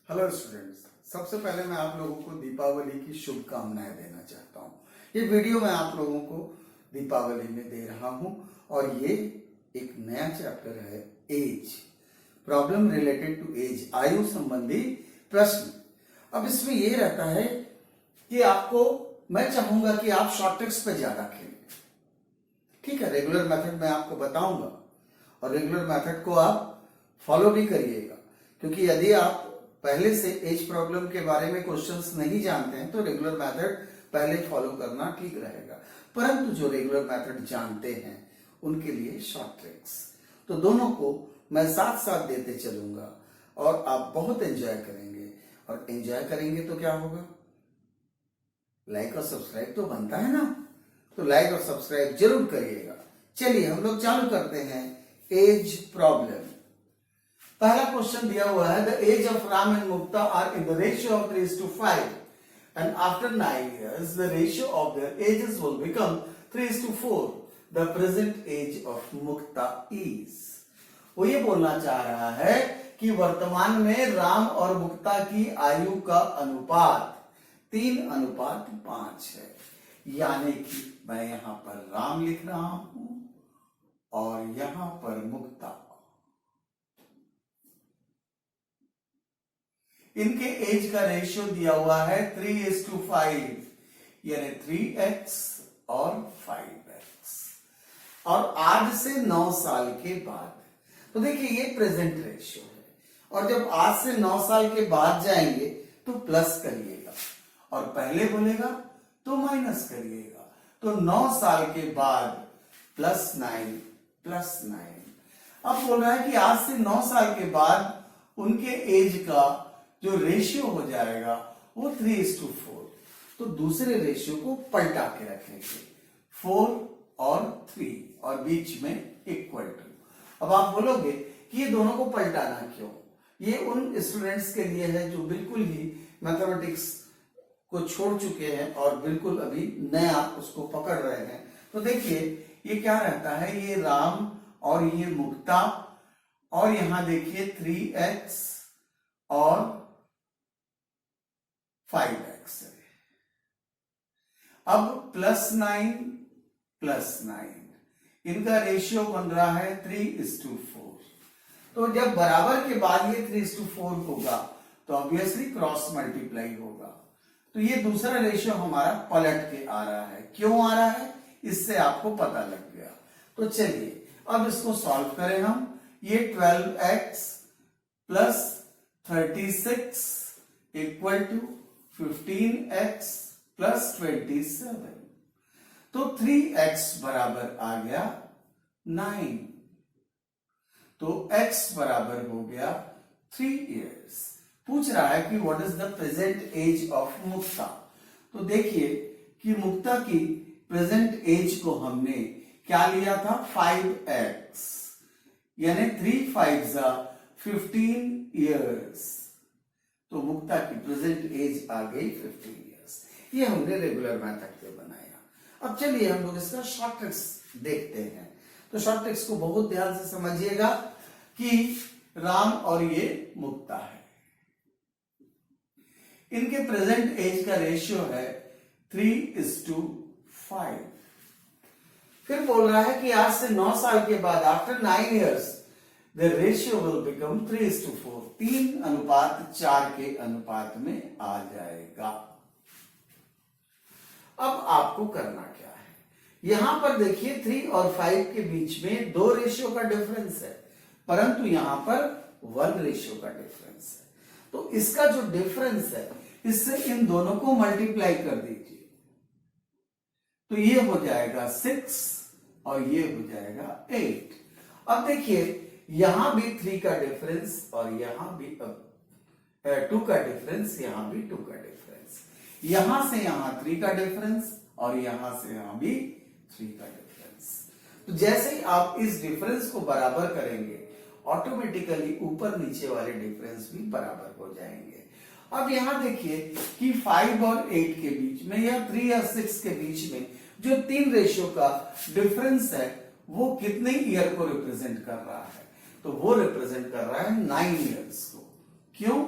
Hello students, सबसे पहले मैं आप लोगों को दीपावली की शुभकामनाएं देना चाहता हूँ। ये वीडियो मैं आप लोगों को दीपावली में दे रहा हूँ और ये एक नया चैप्टर है, age problem related to age, आयु संबंधी प्रश्न। अब इसमें ये रहता है कि आपको मैं चाहूंगा कि आप शॉर्ट ट्रिक्स पे ज्यादा खेलें। ठीक है, रेगुलर मेथड मैं आपको बताऊंगा और रेगुलर मेथड को आप फॉलो भी करिएगा, क्योंकि यदि आप पहले से एज प्रॉब्लम के बारे में क्वेश्चंस नहीं जानते हैं तो रेगुलर मेथड पहले फॉलो करना ठीक रहेगा। परंतु जो रेगुलर मेथड जानते हैं उनके लिए शॉर्ट ट्रिक्स, तो दोनों को मैं साथ साथ देते चलूंगा और आप बहुत एंजॉय करेंगे। और एंजॉय करेंगे तो क्या होगा, लाइक और सब्सक्राइब तो बनता है ना, तो लाइक और सब्सक्राइब जरूर करिएगा। चलिए हम लोग चालू करते हैं एज प्रॉब्लम। पहला क्वेश्चन दिया हुआ है, the age of Ram and Mukta are in the ratio of 3:5 and after 9 years the ratio of their ages will become 3:4। The present age of Mukta is. वो ये बोलना चाह रहा है कि वर्तमान में राम और मुक्ता की आयु का अनुपात 3:5 है। यानी कि मैं यहां पर राम लिख रहा हूं और यहां पर मुक्ता। इनके एज का रेशियो दिया हुआ है 3:5, यानी 3x और 5x। और आज से 9 साल के बाद, तो देखिए ये प्रेजेंट रेशियो है, और जब आज से 9 साल के बाद जाएंगे तो प्लस करिएगा और पहले बोलेगा तो माइनस करिएगा। तो 9 साल के बाद +9 अब बोल रहा है कि आज से 9 साल के बाद उनके एज का जो रेशियो हो जाएगा वो 3:4। तो दूसरे रेशियो को पलटा के रखेंगे, 4 और 3 और बीच में इक्वल टू। अब आप बोलोगे कि ये दोनों को पलटाना क्यों? ये उन स्टूडेंट्स के लिए है जो बिल्कुल ही मैथमेटिक्स को छोड़ चुके हैं और बिल्कुल अभी नया उसको पकड़ रहे हैं। तो देखिए ये क्या रहता है, ये राम और ये मुक्ता, और यहां देखिए 3x और 5x है। अब +9 इनका रेशियो बन रहा है 3:4। तो जब बराबर के बाद ये 3:4 होगा तो ऑब्वियसली क्रॉस मल्टीप्लाई होगा। तो ये दूसरा रेशियो हमारा पलट के आ रहा है। क्यों आ रहा है इससे आपको पता लग गया। तो चलिए अब इसको सॉल्व करें हम। ये 12x + 36 इक्वल टू 15x + 27। तो 3x बराबर आ गया 9, तो x बराबर हो गया 3 years। पूछ रहा है कि what is the present age of Mukta. तो देखिए कि मुक्ता की प्रेजेंट एज को हमने क्या लिया था, 5x, यानी 3 5s 15 years। तो मुक्ता की प्रेजेंट एज आ गई 15 years। ये हमने रेगुलर मेथड पे बनाया। अब चलिए हम लोग इसका शॉर्ट ट्रिक्स देखते हैं। तो शॉर्ट ट्रिक्स को बहुत ध्यान से समझिएगा कि राम और ये मुक्ता है, इनके प्रेजेंट एज का रेशियो है 3:5। फिर बोल रहा है कि आज से 9 साल के बाद after 9 years the ratio will become 3:4। 3:4 के अनुपात में आ जाएगा। अब आपको करना क्या है, यहां पर देखिए 3 और 5 के बीच में 2 रेशियो का डिफरेंस है, परंतु यहां पर 1 रेशियो का डिफरेंस है। तो इसका जो डिफरेंस है इससे इन दोनों को मल्टीप्लाई कर दीजिए, तो ये हो जाएगा 6 और ये हो जाएगा 8। अब देखिए यहां भी 3 का डिफरेंस और यहां भी 2 का डिफरेंस, यहां भी 2 का डिफरेंस, यहां से यहां 3 का डिफरेंस और यहां से यहां भी 3 का डिफरेंस। तो जैसे ही आप इस डिफरेंस को बराबर करेंगे ऑटोमेटिकली ऊपर नीचे वाले डिफरेंस भी बराबर हो जाएंगे। अब यहां देखिए कि 5 और 8 के बीच में या 3 और 6 के बीच में जो 3 रेशियो का डिफरेंस है वो कितने ईयर को रिप्रेजेंट कर रहा है, तो वो रिप्रेजेंट कर रहा है 9 years को। क्यों?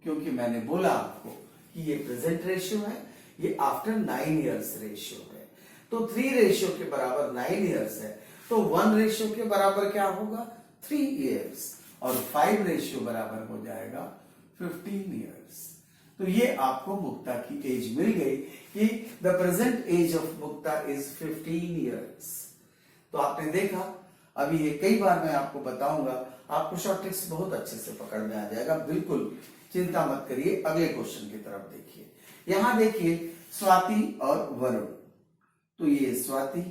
क्योंकि मैंने बोला आपको कि ये प्रेजेंट रेशियो है, ये आफ्टर 9 इयर्स रेशियो है। तो 3 रेशियो के बराबर 9 इयर्स है, तो 1 रेशियो के बराबर क्या होगा 3 इयर्स, और 5 रेशियो बराबर हो जाएगा 15 इयर्स। तो ये आपको मुक्ता की एज मिल गई कि the present age of Mukta is 15 years. तो आपने देखा, अभी ये कई बार मैं आपको बताऊंगा, आपको शॉर्ट ट्रिक्स बहुत अच्छे से पकड़ में आ जाएगा, बिल्कुल चिंता मत करिए। अगले क्वेश्चन की तरफ देखिए, यहां देखिए स्वाति और वरुण, तो ये स्वाति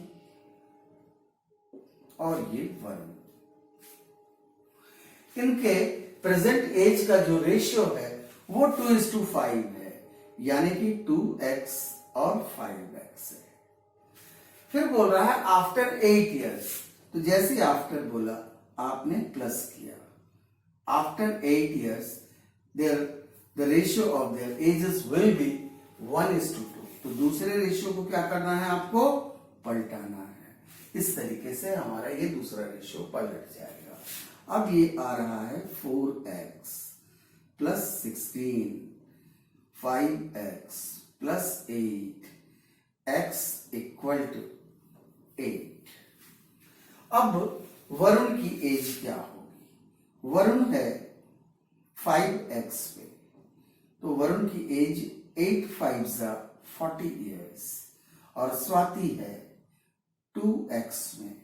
और ये वरुण, इनके प्रेजेंट एज का जो रेशियो है वो 2:5 है, यानी कि 2x और 5x है। फिर बोल रहा है आफ्टर 8 इयर्स, तो जैसे आफ्टर बोला आपने प्लस किया, after 8 years the ratio of their ages will be 1:2। तो दूसरे रेशियो को क्या करना है, आपको पलटाना है। इस तरीके से हमारा ये दूसरा रेशियो पलट जाएगा। अब ये आ रहा है 4x plus 16, 5x plus 8, x equal to 8। अब वरुण की एज क्या होगी, वरुण है 5x पे, तो वरुण की एज 8 5 40 इयर्स, और स्वाति है 2x में,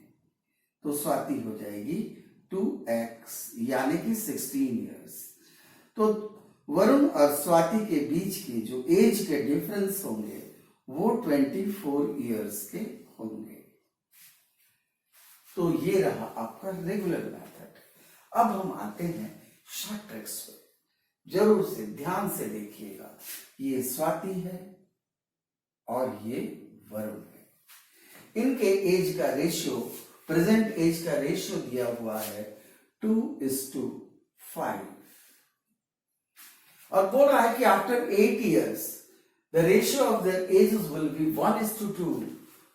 तो स्वाति हो जाएगी 2x यानी कि 16 इयर्स। तो वरुण और स्वाति के बीच के जो एज के डिफरेंस होंगे वो 24 इयर्स के होंगे। तो ये रहा आपका रेगुलर मेथड। अब हम आते हैं शॉर्ट ट्रिक्स पे, जरूर से ध्यान से देखिएगा। ये स्वाति है और ये वरुण है, इनके एज का रेशियो, प्रेजेंट एज का रेशियो दिया हुआ है 2:5, और बोल रहा है कि after 8 years the ratio of their ages will be 1:2।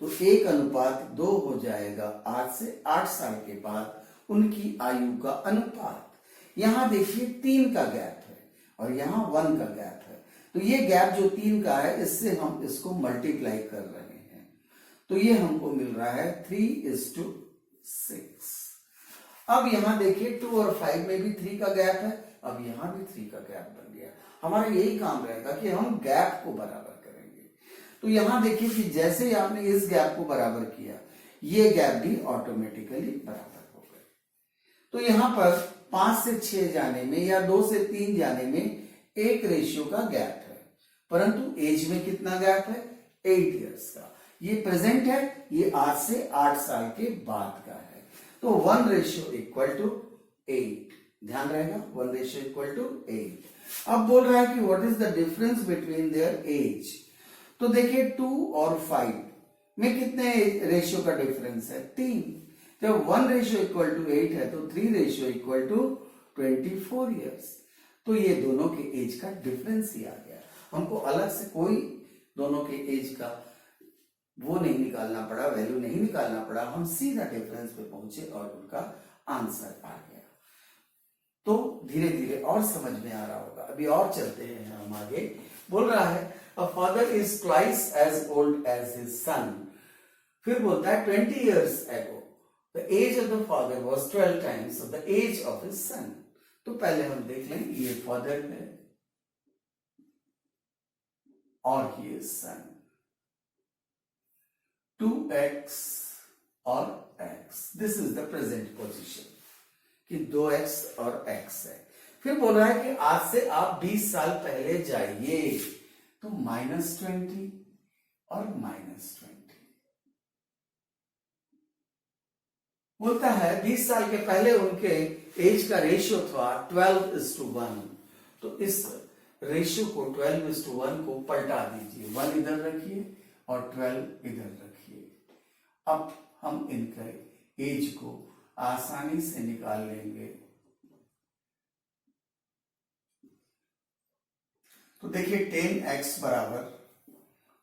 तो 1:2 हो जाएगा आज से 8 साल के बाद उनकी आयु का अनुपात। यहां देखिए 3 का गैप है और यहां 1 का गैप है, तो ये गैप जो 3 का है इससे हम इसको मल्टीप्लाई कर रहे हैं, तो ये हमको मिल रहा है 3:6। अब यहां देखिए 2 और 5 में भी 3 का गैप है, अब यहां भी 3 का गैप बन गया। हमारा यही काम रहेगा कि हम गैप को बराबर करेंगे। तो यहां देखिए कि जैसे ही आपने इस गैप को बराबर किया, ये गैप भी ऑटोमेटिकली बराबर हो गए। तो यहां पर 5 से 6 जाने में या 2 से 3 जाने में 1 रेशियो का गैप है, परंतु एज में कितना गैप है 8 इयर्स का। ये प्रेजेंट है, ये आज से 8 साल के बाद का है, तो 1:8। ध्यान रहेगा 1:8। अब बोल रहा है कि what is the difference between their age. तो देखिए 2 और 5 में कितने रेशियो का डिफरेंस है 3। जब 1:8 है तो 3:24 इयर्स। तो ये दोनों के एज का डिफरेंस ही आ गया, हमको अलग से कोई दोनों के एज का वो नहीं निकालना पड़ा, वैल्यू नहीं निकालना पड़ा, हम सीधा डिफरेंस पे पहुंचे और उनका आंसर आ गया। तो धीरे धीरे और समझ में आ रहा होगा। अभी और चलते हैं हम आगे। बोल रहा है a father is twice as old as his son. फिर बोलता है 20 years ago the age of the father was 12 times of the age of his son। तो पहले हम देख लें, ये फादर है और ही इज सन, 2x और x, this is the present position कि 2x और x है। फिर बोल रहा है कि आज से आप 20 साल पहले जाइए, तो -20 और -20। बोलता है 20 साल के पहले उनके एज का रेशियो था 12:1, तो इस रेशियो को 12:1 को पलटा दीजिए, 1 इधर रखिए और 12 इधर रखिए। अब हम इनके एज को आसानी से निकाल लेंगे। तो देखिए 10x बराबर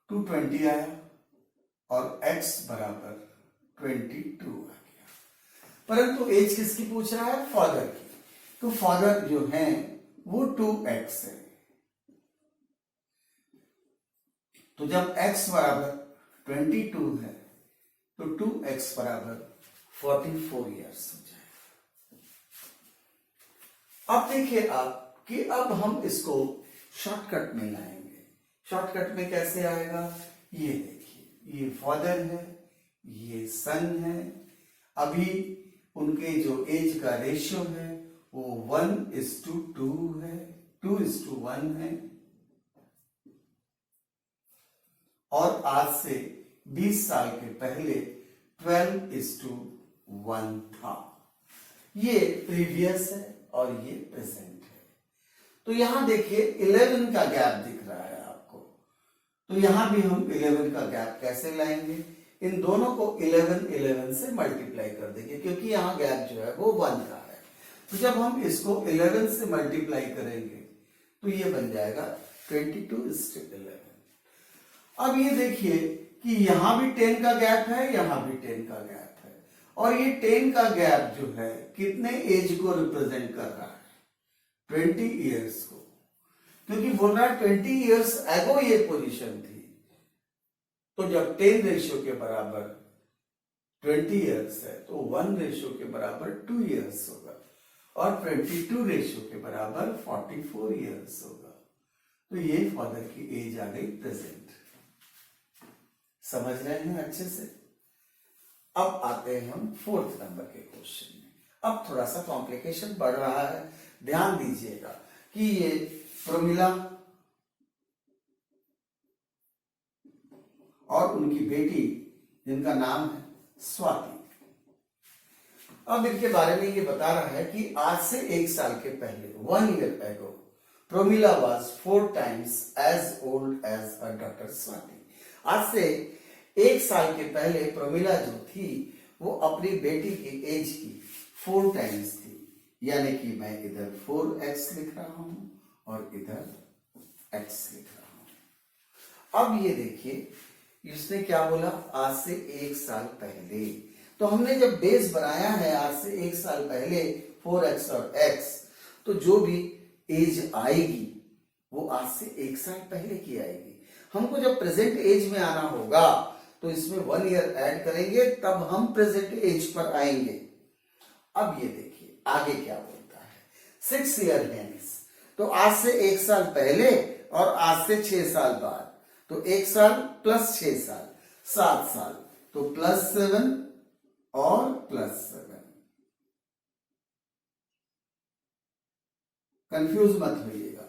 220 आया और x बराबर 22 आ गया, परंतु एज किसकी पूछ रहा है, फादर की। तो फादर जो है वो 2x है, तो जब x बराबर 22 है तो 2x बराबर 44 ईयर्स हो जाएगा। अब देखिए आप कि अब हम इसको शॉर्टकट में लाएंगे। शॉर्टकट में कैसे आएगा, ये देखिए, ये फादर है, ये सन है। अभी उनके जो एज का रेशियो है वो 1:2 है, 2:1 है। और आज से 20 साल के पहले 12:1 था। ये प्रीवियस है और ये प्रेजेंट है। तो यहां देखिए 11 का गैप दिख रहा है आपको, तो यहां भी हम 11 का गैप कैसे लाएंगे, इन दोनों को 11 से मल्टीप्लाई कर देंगे क्योंकि यहां गैप जो है वो 1 का है। तो जब हम इसको 11 से मल्टीप्लाई करेंगे तो ये बन जाएगा 22:11। अब ये देखिए कि यहां भी 10 का गैप है, यहां भी 10 का गैप है, और ये 10 का गैप जो है कितने एज को रिप्रेजेंट कर रहा है, 20 ईयर्स को, क्योंकि बोल रहा है 20 ईयर्स एगो ये पोजीशन थी। तो जब 10 रेशियो के बराबर 20 ईयर्स है तो 1 रेशियो के बराबर 2 ईयर्स होगा, और 22 रेशियो के बराबर 44 ईयर्स होगा। तो ये फादर की एज आ गई प्रेजेंट। समझ रहे हैं अच्छे से। अब आते हैं हम 4th नंबर के क्वेश्चन में। अब थोड़ा सा कॉम्प्लिकेशन बढ़ रहा है, ध्यान दीजिएगा कि ये प्रमिला और उनकी बेटी जिनका नाम है स्वाति, अब इनके बारे में ये बता रहा है कि आज से 1 साल के पहले 1 year ago Pramila was 4 times as old as her daughter Swati। आज से 1 साल के पहले प्रमिला जो थी वो अपनी बेटी की एज की 4 टाइम्स थी, यानी कि मैं इधर 4x लिख रहा हूं और इधर x लिख रहा हूं। अब ये देखिए इसने क्या बोला, आज से 1 साल पहले। तो हमने जब बेस बनाया है आज से 1 साल पहले 4x और x, तो जो भी एज आएगी वो आज से 1 साल पहले की आएगी। हमको जब प्रेजेंट एज में आना होगा तो इसमें 1 ईयर ऐड करेंगे, तब हम प्रेजेंट एज पर आएंगे। अब ये देखिए आगे क्या बोलता है, 6 ईयर हेंस, तो आज से 1 साल पहले और आज से 6 साल बाद, तो 1 साल प्लस 6 साल 7 साल, तो +7 और +7। कंफ्यूज मत होइएगा,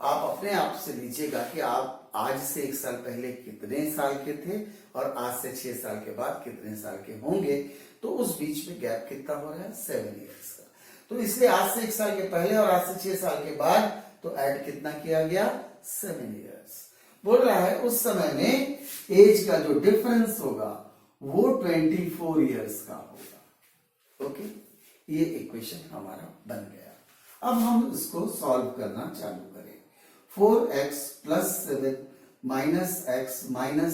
आप अपने आप से लीजिएगा कि आप आज से 1 साल पहले कितने साल के थे और आज से 6 साल के बाद कितने साल के होंगे। तो उस बीच में गैप कितना हो रहा है, 7 ईयर्स का। तो इसलिए आज से 1 साल के पहले और आज से 6 साल के बाद तो ऐड कितना किया गया, 7 ईयर्स। बोल रहा है उस समय में एज का जो डिफरेंस होगा वो 24 ईयर्स का होगा। ओके, ये इक्वेशन हमारा बन गया। अब हम इसको सॉल्व करना चालू करें। 4x + 7 - x -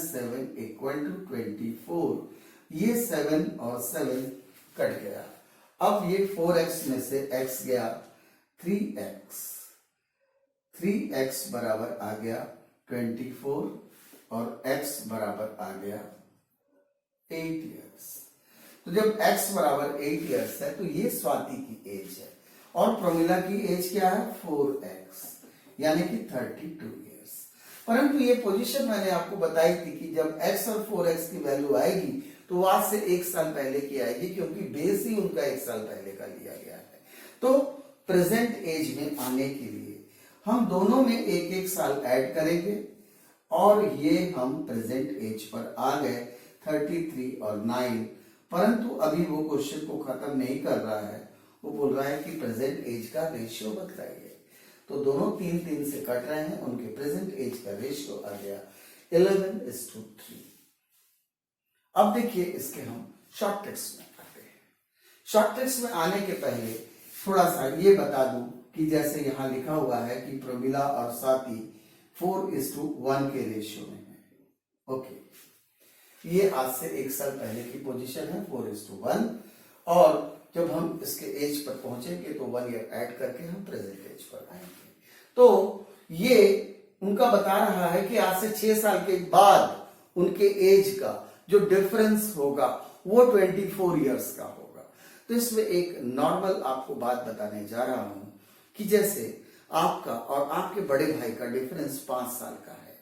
7 = 24। ये 7 और 7 कट गया। अब ये 4x में से x गया 3x, 3x बराबर आ गया 24 और x बराबर आ गया 8 ईयर्स। तो जब x बराबर 8 ईयर्स है तो ये स्वाति की एज है, और प्रमिला की एज क्या है, 4x, यानी कि 32 ईयर्स। परंतु ये पोजीशन मैंने आपको बताई थी कि जब x और 4x की वैल्यू आएगी तो आज से 1 साल पहले की आएगी, क्योंकि बेस ही उनका 1 साल पहले का लिया गया है। तो प्रेजेंट एज में आने के लिए हम दोनों में 1-1 साल ऐड करेंगे, और ये हम प्रेजेंट एज पर आ गए 33 और 9। परंतु अभी वो क्वेश्चन को खत्म नहीं कर रहा है, वो बोल रहा है कि प्रेजेंट एज का रेशियो बताइए। तो दोनों 3 से कट रहे हैं, उनके प्रेजेंट एज का रेशियो आ गया 11:3। अब देखिए इसके हम शॉर्ट टेक्स्ट में आते हैं। शॉर्ट टेक्स्ट में आने के पहले थोड़ा सा ये बता दूं कि जैसे यहां लिखा हुआ है कि प्रमिला और स्वाति 4:1 के रेशियो में है। ओके, ये आज से 1 साल पहले की पोजीशन है 4:1, और जब हम इसके एज पर पहुंचेंगे तो 1 ईयर ऐड करके हम प्रेजेंट एज पर आएंगे। तो ये उनका बता रहा है कि आज से 6 साल के बाद उनके एज का जो डिफरेंस होगा वो 24 इयर्स का होगा। तो इसमें एक नॉर्मल आपको बात बताने जा रहा हूं कि जैसे आपका और आपके बड़े भाई का डिफरेंस 5 साल का है,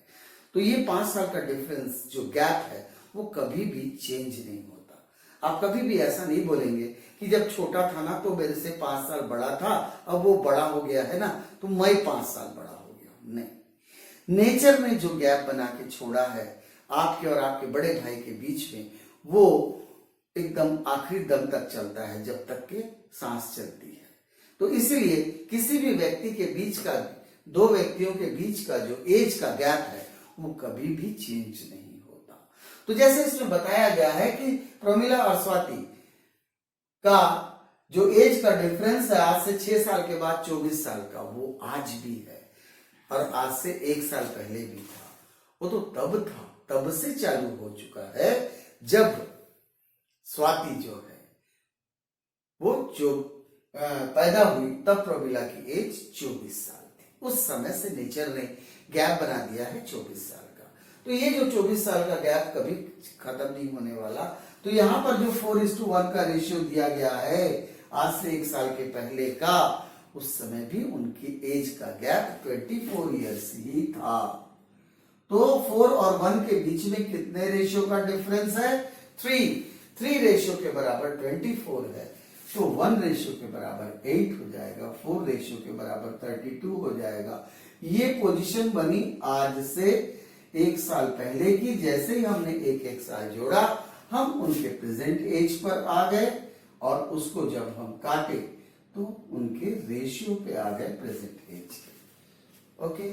तो ये 5 साल का डिफरेंस जो गैप है वो कभी भी चेंज नहीं होता। आप कभी भी ऐसा नहीं बोलेंगे कि जब छोटा था ना तो मेरे से 5 साल बड़ा था, अब वो बड़ा हो गया है ना तो मैं 5 साल बड़ा हो गया। नहीं, नेचर ने जो गैप बना के छोड़ा है आपके और आपके बड़े भाई के बीच में, वो एकदम आखिरी दम तक चलता है, जब तक के सांस चलती है। तो इसीलिए किसी भी व्यक्ति के बीच का, दो व्यक्तियों के बीच का जो एज का गैप है वो कभी भी चेंज नहीं होता। तो जैसे इसमें बताया गया है कि प्रमिला और स्वाति का जो एज का डिफरेंस है आज से 6 साल के बाद 24 साल का, वो आज भी है और आज से 1 साल पहले भी था। वो तो तब था, तब से चालू हो चुका है जब स्वाति जो है वो जो पैदा हुई तब प्रमिला की एज 24 साल थी। उस समय से नेचर ने गैप बना दिया है 24 साल का। तो ये जो 24 साल का गैप कभी खत्म नहीं होने वाला। तो यहाँ पर जो 4:1 का रेशियो दिया गया है आज से 1 साल के पहले का, उस समय भी उनकी एज का गैप 24 ईयर्स ही था। तो 4 और 1 के बीच में कितने रेशियो का डिफरेंस है? 3 रेशियो के बराबर 24 है, तो 1 रेशियो के बराबर 8 हो जाएगा, 4 रेशियो के बराबर 32 हो जाएगा। ये पोजीशन बनी आज से 1 साल पहले की। जैसे ही हमने एक साल जोड़ा, हम उनके प्रेजेंट एज पर आ गए और उसको जब हम काटे तो उनके रेशियो पे आ गए प्रेजेंट एज के। ओके,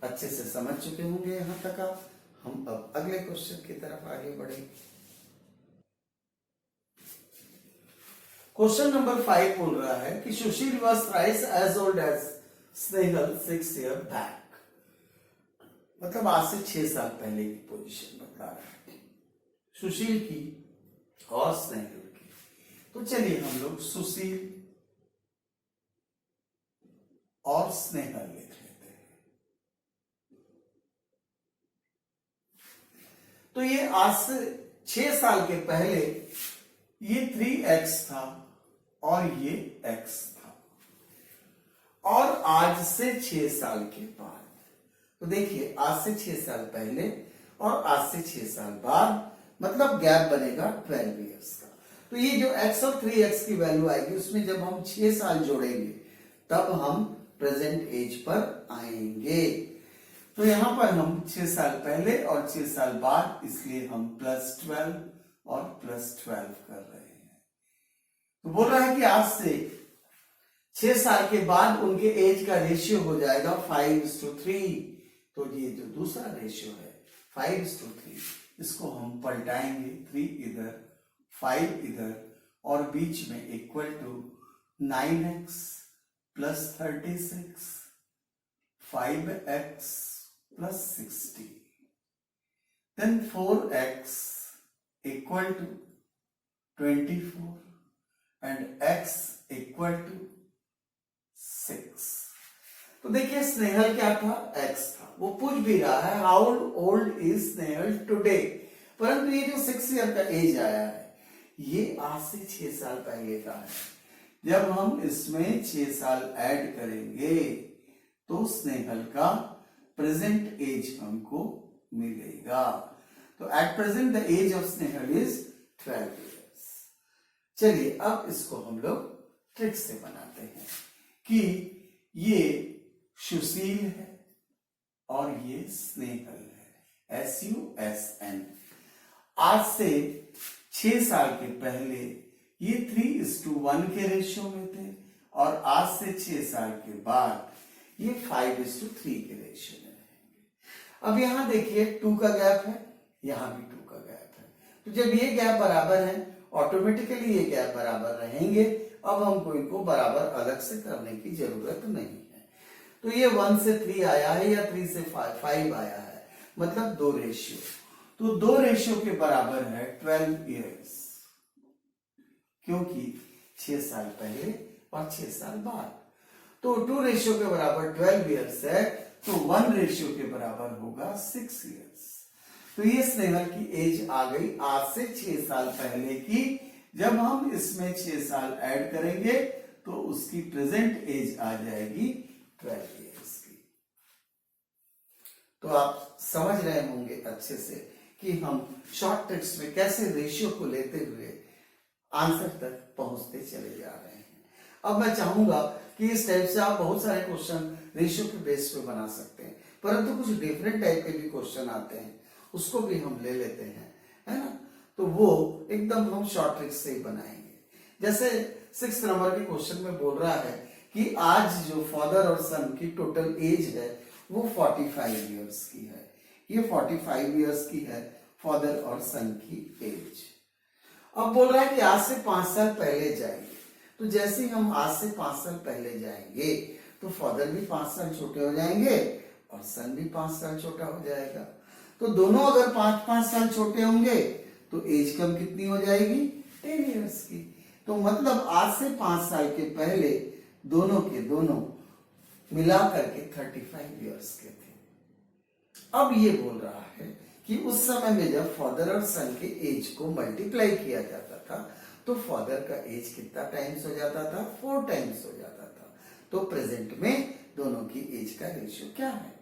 अच्छे से समझ चुके होंगे यहां तक आप। हम अब अगले क्वेश्चन की तरफ आगे बढ़ेंगे। क्वेश्चन नंबर 5 बोल रहा है कि सुशील was thrice as old as Snehal 6 years back। मतलब आज से 6 साल पहले की पोजीशन बता रहा है सुशील की और स्नेहल की। तो चलिए हम लोग सुशील और स्नेहल लिख लेते हैं। तो ये आज से 6 साल के पहले ये 3x था और ये x था, और आज से 6 साल के बाद, तो देखिए आज से 6 साल पहले और आज से 6 साल बाद, मतलब गैप बनेगा 12 इयर्स का। तो ये जो x और 3x की वैल्यू आएगी उसमें जब हम 6 साल जोड़ेंगे तब हम प्रेजेंट एज पर आएंगे। तो यहां पर हम 6 साल पहले और 6 साल बाद, इसलिए हम +12 और +12 कर रहे हैं। तो बोल रहा है कि आज से 6 साल के बाद उनके एज का रेशियो हो जाएगा 5:3। तो ये जो दूसरा रेशियो है 5:3, इसको हम पलटाएंगे, 3 इधर 5 इधर और बीच में equal to 9x + 36, 5x + 60, then 4x equal to 24 and x equal to 6। तो देखिए स्नेहल क्या था? x था। वो पूछ भी रहा है how old is Snehal today, परंतु ये जो 6 ईयर का एज आया है ये आज से 6 साल पहले का है। जब हम इसमें 6 साल ऐड करेंगे तो स्नेहल का प्रेजेंट एज हमको मिलेगा। तो at present the age of Snehal is 12 years. चलिए अब इसको हम लोग ट्रिक से बनाते हैं कि ये सुशील है और ये स्नेहल है, SUSN। आज से 6 साल के पहले ये 3:1 के रेशियो में थे और आज से 6 साल के बाद ये 5:3 के रेशियो में रहेंगे। अब यहां देखिए 2 का गैप है, यहां भी 2 का गैप है। तो जब ये गैप बराबर है ऑटोमेटिकली ये गैप बराबर रहेंगे। अब हमको इनको बराबर अलग से करने की जरूरत नहीं है। तो ये 1 से 3 आया है या 3 से 5 आया है, मतलब 2 रेशियो। तो 2 रेशियो के बराबर है 12 इयर्स, क्योंकि 6 साल पहले और 6 साल बाद। तो 2 रेशियो के बराबर 12 इयर्स है। तो 1 के बराबर होगा 6 ईयर्स। तो ये स्नेहल की एज आ गई आज से 6 साल पहले की। जब हम इसमें 6 साल ऐड करेंगे तो उसकी प्रेजेंट एज आ जाएगी 12 ईयर्स की। तो आप समझ रहे होंगे अच्छे से कि हम शॉर्ट ट्रिक्स में कैसे रेशियो को लेते हुए आंसर तक पहुंचते चले जा रहे हैं। अब मैं चाहूंगा कि इस टाइप से आप बहुत सारे क्वेश्चन रेशियो के बेस पे बना सकते हैं, परंतु कुछ डिफरेंट टाइप के भी क्वेश्चन आते हैं, उसको भी हम ले लेते हैं, है ना। तो वो एकदम हम शॉर्ट ट्रिक्स से ही बनाएंगे। जैसे 6 नंबर के क्वेश्चन में बोल रहा है कि आज जो फादर और सन की टोटल एज है वो 45 ईयर्स की है। ये 45 ईयर्स की है फादर और सन की एज। अब बोल रहा है कि आज से 5 साल पहले जाएंगे। तो जैसे ही हम आज से 5 साल पहले जाएंगे तो फादर भी 5 साल छोटे हो जाएंगे और सन भी 5 साल छोटा हो जाएगा। तो दोनों अगर 5-5 साल छोटे होंगे तो एज कम कितनी हो जाएगी? 10 ईयर्स की। तो मतलब आज से 5 साल के पहले दोनों के दोनों मिला करके 35 ईयर्स के थे। अब ये बोल रहा है कि उस समय में जब फादर और सन के एज को मल्टीप्लाई किया जाता था तो फादर का एज कितना टाइम्स हो जाता था? 4 टाइम्स हो जाता था। तो प्रेजेंट में दोनों की एज का रेशियो क्या है,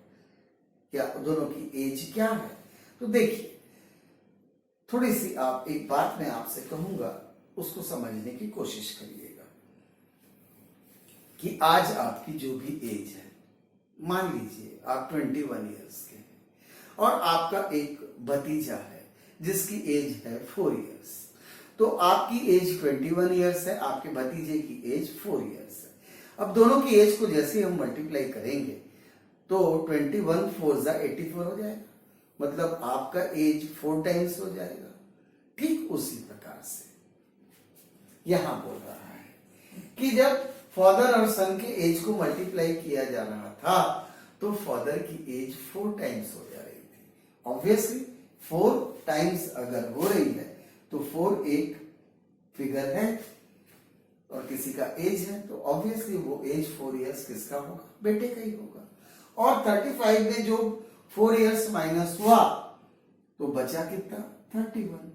या दोनों की एज क्या है? तो देखिए, थोड़ी सी आप एक बात मैं आपसे कहूंगा, उसको समझने की कोशिश करिएगा कि आज आपकी जो भी एज है, मान लीजिए आप 21 ईयर्स के हैं और आपका एक भतीजा है जिसकी एज है 4 ईयर्स। तो आपकी एज 21 ईयर्स है, आपके भतीजे की एज 4 ईयर्स है। अब दोनों की एज को जैसे हम मल्टीप्लाई करेंगे तो 21 4 जा 84 हो जाएगा, मतलब आपका एज 4 टाइम्स हो जाएगा। ठीक उसी प्रकार से यहां बोल रहा है कि जब फादर और सन के एज को मल्टीप्लाई किया जा रहा था तो फादर की एज 4 टाइम्स हो जा रही थी। ऑब्वियसली 4 टाइम्स अगर हो रही है तो 4 एक फिगर है और किसी का एज है, तो ऑब्वियसली वो एज 4 इयर्स किसका होगा? बेटे का ही होगा। और 35 में जो 4 इयर्स माइनस हुआ तो बचा कितना? 31।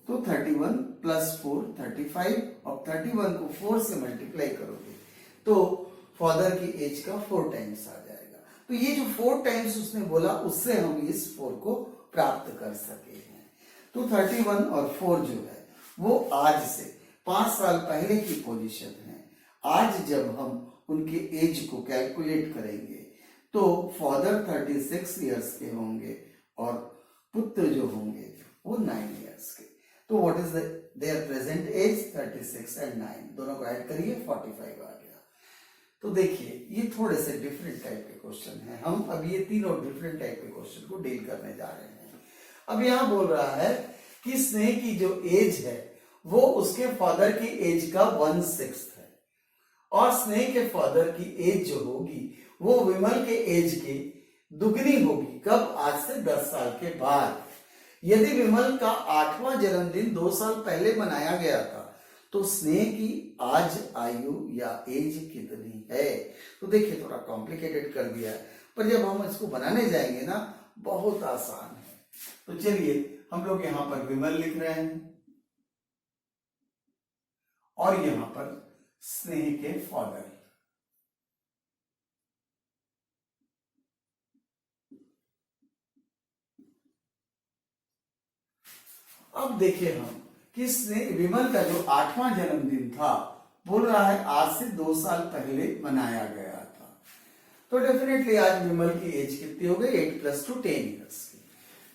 तो 31 प्लस 4 35, और 31 को 4 से मल्टीप्लाई करोगे तो फादर की एज का 4 टाइम्स आ जाएगा। तो ये जो 4 टाइम्स उसने बोला उससे हम इस 4 को प्राप्त कर सके हैं। तो 31 और 4 जो है वो आज से 5 साल पहले की पोजीशन है। आज जब हम उनके एज को कैलकुलेट करेंगे तो फादर 36 इयर्स के होंगे और पुत्र जो होंगे वो 9 इयर्स के। तो what is their present age? 36 एंड 9, दोनों को ऐड करिए 45 आ गया। तो देखिए, ये थोड़े से डिफरेंट टाइप के क्वेश्चन हैं। हम अब ये तीनों डिफरेंट टाइप के क्वेश्चन को डील करने जा रहे हैं। अब यहां बोल रहा है कि स्नेह की जो एज है वो उसके फादर की एज का 1/6 है, और स्नेह के फादर की एज जो होगी वो विमल के एज की दुगनी होगी। कब? आज से 10 साल के बाद। यदि विमल का 8वां जन्मदिन 2 साल पहले मनाया गया था तो स्नेह की आज आयु या एज कितनी है? तो देखिए, थोड़ा कॉम्प्लिकेटेड कर दिया है, पर जब हम इसको बनाने जाएंगे ना, बहुत आसान है। तो चलिए, हम लोग यहां पर विमल लिख रहे हैं और यहां पर स्नेह के फादर। अब देखिए हम कि विमल का जो 8वां जन्मदिन था, बोल रहा है आज से 2 साल पहले मनाया गया था। तो डेफिनेटली आज विमल की एज कितनी हो गई? 8 + 2 10 इयर्स की।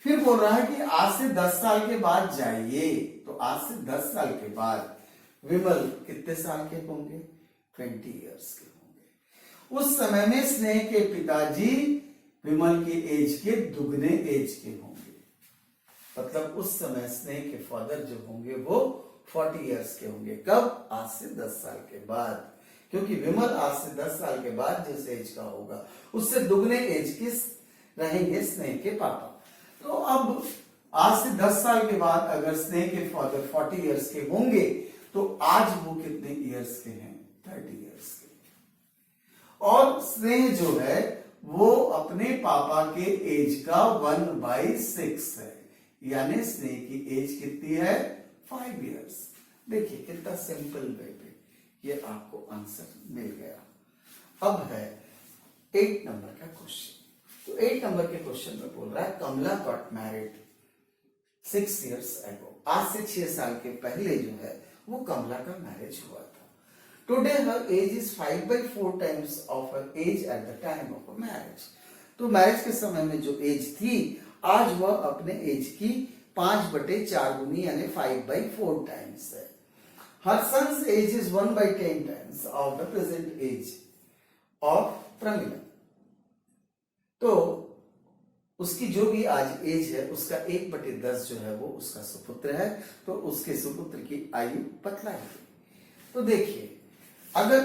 फिर बोल रहा है कि आज से 10 साल के बाद जाइए, तो आज से 10 साल के बाद विमल कितने साल के होंगे? 20 इयर्स के होंगे। उस समय में स्नेह के पिताजी विमल की एज के दुगने एज के होंगे, मतलब उस समय स्नेह के फादर जो होंगे वो 40 इयर्स के होंगे। कब? आज से 10 साल के बाद, क्योंकि विमल आज से 10 साल के बाद जिस एज का होगा उससे दुगने एज के रहेंगे स्नेह के पापा। तो अब आज से 10 साल के बाद अगर स्नेह के फादर 40 इयर्स के होंगे तो आज वो कितने इयर्स के हैं? 30 इयर्स के। और स्नेह जो है वो अपने पापा के एज का 1/6 है, यानी स्नेह की एज कितनी है 5 इयर्स। देखिए कितना सिंपल वे पे ये आपको आंसर मिल गया। अब है 8 नंबर का क्वेश्चन। तो 8 नंबर के क्वेश्चन में बोल रहा है कमला गॉट मैरिड 6 years ago। आज से 6 साल के पहले जो है वो कमला का मैरिज हुआ था। Today her age is 5/4 times of her age at the time of her marriage। तो मैरिज के समय में जो एज थी, आज वह अपने एज की 5/4 गुनी यानी 5/4 times है। Her son's age is 1/10 times of the present age of Pramila. तो उसकी जो भी आज एज है उसका 1/10 जो है वो उसका सुपुत्र है, तो उसके सुपुत्र की आयु बतलाएगी। तो देखिए अगर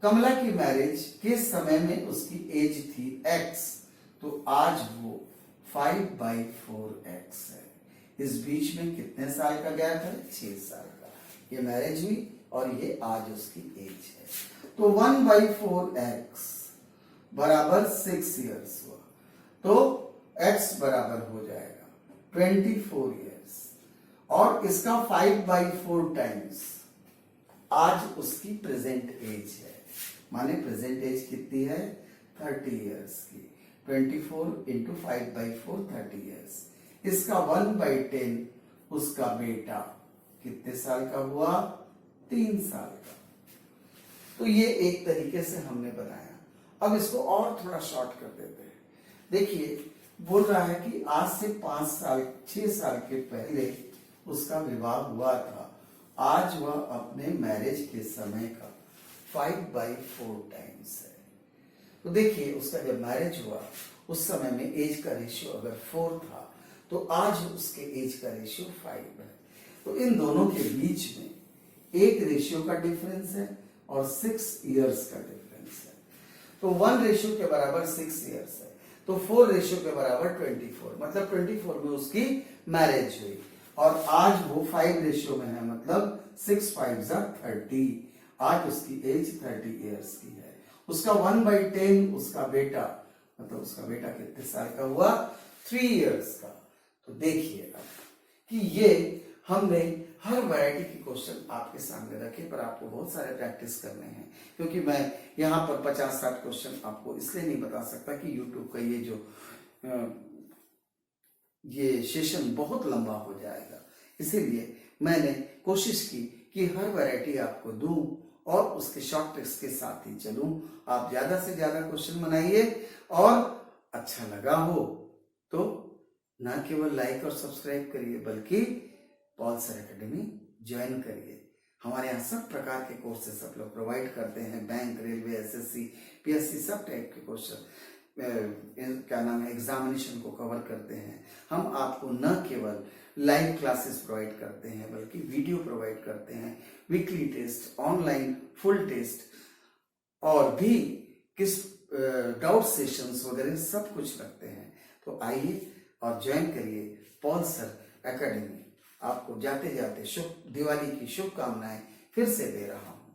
कमला की मैरिज के समय में उसकी एज थी x, तो आज वो 5/4x है। इस बीच में कितने साल का गैप है 6 साल का। ये मैरिज हुई और ये आज उसकी एज है। तो 1/4x बराबर 6 इयर्स हुआ, तो x बराबर हो जाएगा 24 इयर्स, और इसका 5/4 टाइम्स आज उसकी प्रेजेंट एज है, माने प्रेजेंट एज कितनी है 30 इयर्स की। 24 इंटू 5/4 30 इयर्स। इसका 1/10 उसका बेटा कितने साल का हुआ 3 साल का। तो ये एक तरीके से हमने बनाया। अब इसको और थोड़ा शॉर्ट कर देते हैं। देखिए बोल रहा है कि आज से 6 साल के पहले उसका विवाह हुआ था, आज वह अपने मैरिज के समय का 5/4 टाइम्स है। तो देखिए उसका जब मैरिज हुआ उस समय में एज का रेशियो अगर 4 था, तो आज उसके एज का रेशियो 5 है। तो इन दोनों के बीच में एक रेशियो का डिफरेंस है और 6 इयर्स का डिफरेंस है। तो 1 रेशियो के बराबर 6 इयर्स है, तो 4 रेशियो के बराबर 24, मतलब 24 में उसकी मैरिज हुई, और आज वो 5 रेशियो में है, मतलब 6 5 30। आज उसकी एज 30 इयर्स की है। उसका 1/10 उसका बेटा, मतलब उसका बेटा कितने साल का हुआ 3 इयर्स का। तो देखिए अब कि ये हमने हर वैरायटी के क्वेश्चन आपके सामने रखे, पर आपको बहुत सारे प्रैक्टिस करने हैं, क्योंकि मैं यहाँ पर 50-60 क्वेश्चन आपको इसलिए नहीं बता सकता कि यूट्यूब का ये सेशन बहुत लंबा हो जाएगा। इसीलिए मैंने कोशिश की कि हर वैरायटी आपको दूं और उसके शॉर्ट ट्रिक्स के साथ ही चलूं। आप ज्यादा से ज्यादा क्वेश्चन बनाइए, और अच्छा लगा हो तो ना केवल लाइक और सब्सक्राइब करिए, बल्कि पॉल सर एकेडमी ज्वाइन करिए। हमारे यहाँ सब प्रकार के कोर्सेज सब लोग प्रोवाइड करते हैं। बैंक, रेलवे, एसएससी, पीएससी सब टाइप के क्वेश्चन क्या नाम है एग्जामिनेशन को कवर करते हैं। हम आपको न केवल लाइव क्लासेस प्रोवाइड करते हैं, बल्कि वीडियो प्रोवाइड करते हैं, weekly test, online full test, और भी किस डाउट सेशंस वगैरह सब कुछ रखते हैं। तो आइए और ज्वाइन करिए पॉल सर एकेडमी। आपको जाते जाते शुभ दिवाली की शुभकामनाएं फिर से दे रहा हूं।